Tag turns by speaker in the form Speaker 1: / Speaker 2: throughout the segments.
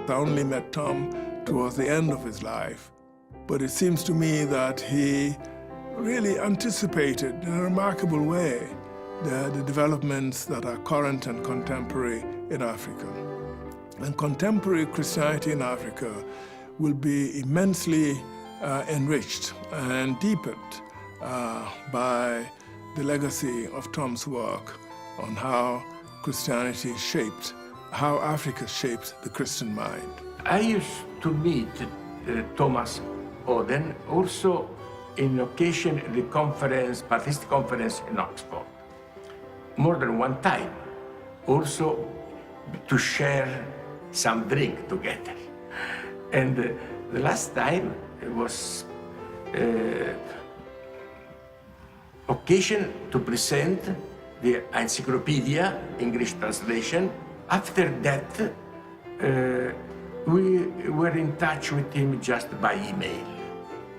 Speaker 1: I only met Tom towards the end of his life, but it seems to me that he really anticipated in a remarkable way the developments that are current and contemporary in Africa. And contemporary Christianity in Africa will be immensely enriched and deepened by the legacy of Tom's work on how Christianity shaped, how Africa shaped the Christian mind.
Speaker 2: I used to meet Thomas Oden also in occasion the conference, Baptist conference in Oxford, more than one time, also to share some drink together. And the last time it was occasion to present the encyclopedia, English translation. After that, we were in touch with him just by email.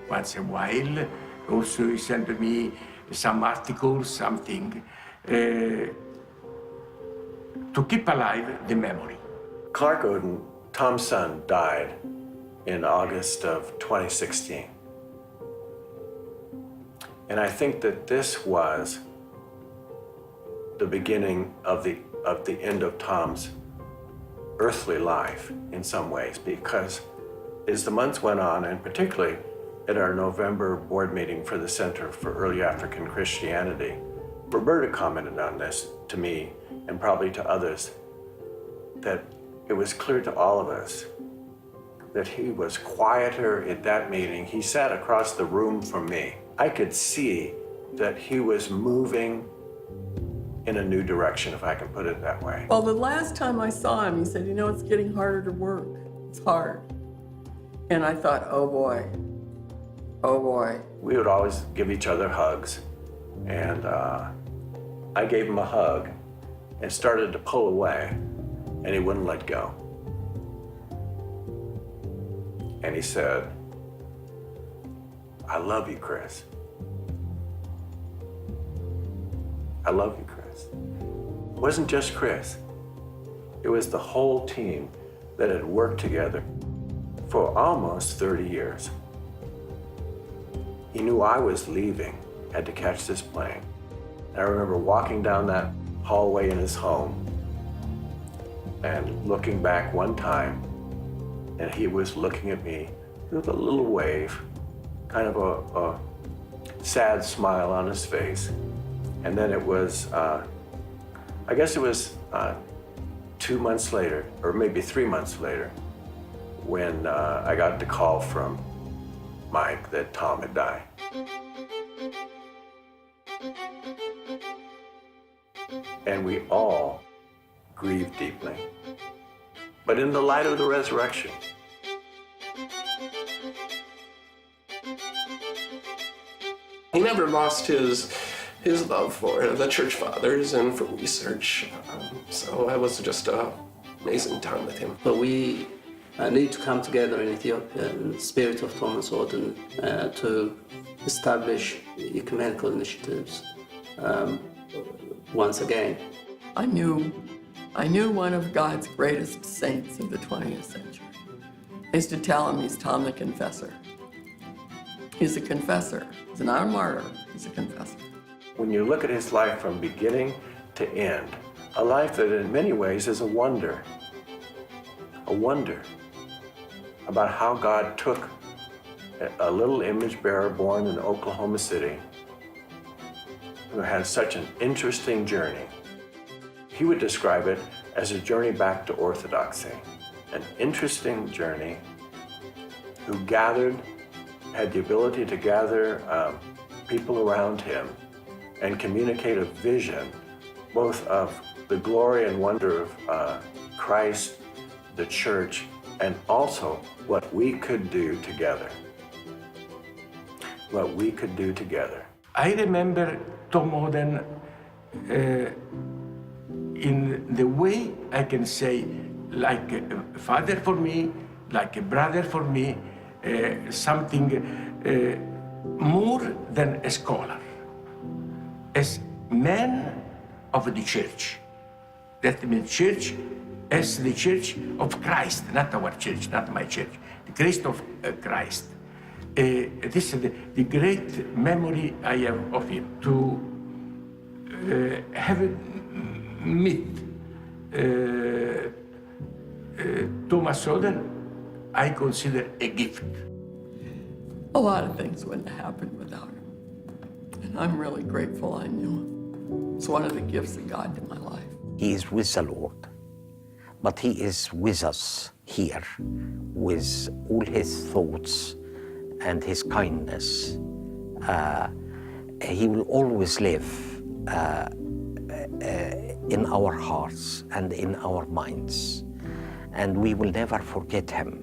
Speaker 2: Once a while, also he sent me some articles, something, to keep alive the memory.
Speaker 3: Clark Oden, Tom's son, died in August of 2016. And I think that this was the beginning of the end of Tom's earthly life in some ways, because as the months went on, and particularly at our November board meeting for the Center for Early African Christianity, Roberta commented on this to me and probably to others, that it was clear to all of us that he was quieter at that meeting. He sat across the room from me. I could see that he was moving in a new direction, if I can put it that way.
Speaker 4: Well, the last time I saw him, he said, you know, it's getting harder to work. It's hard. And I thought, oh boy, oh boy.
Speaker 3: We would always give each other hugs. And I gave him a hug and started to pull away, and he wouldn't let go. And he said, I love you, Chris. I love you, Chris. It wasn't just Chris. It was the whole team that had worked together for almost 30 years. He knew I was leaving, had to catch this plane. And I remember walking down that hallway in his home and looking back one time, and he was looking at me with a little wave, kind of a sad smile on his face. And then it was, I guess it was 2 months later, or maybe 3 months later, when I got the call from Mike that Tom had died. And we all grieved deeply, but in the light of the resurrection.
Speaker 5: He never lost his love for the church fathers and for research. So it was just an amazing time with him.
Speaker 6: But we need to come together in Ethiopia in the spirit of Thomas Oden to establish ecumenical initiatives once again.
Speaker 4: I knew one of God's greatest saints of the 20th century. I used to tell him he's Tom the Confessor. He's a confessor. He's not a martyr, he's a confessor.
Speaker 3: When you look at his life from beginning to end, a life that in many ways is a wonder about how God took a little image bearer born in Oklahoma City who had such an interesting journey. He would describe it as a journey back to orthodoxy, an interesting journey, who had the ability to gather people around him and communicate a vision both of the glory and wonder of Christ, the church, and also what we could do together. What we could do together.
Speaker 2: I remember Tom Oden in the way I can say, like a father for me, like a brother for me, something more than a scholar, as man of the church. That means church as the church of Christ, not our church, not my church, the Christ of Christ. This is the great memory I have of him. To have met Thomas Oden, I consider a gift.
Speaker 4: A lot of things wouldn't have happened without him. And I'm really grateful I knew him. It's one of the gifts of God to my life.
Speaker 7: He is with the Lord, but he is with us here with all his thoughts and his kindness. He will always live in our hearts and in our minds, and we will never forget him.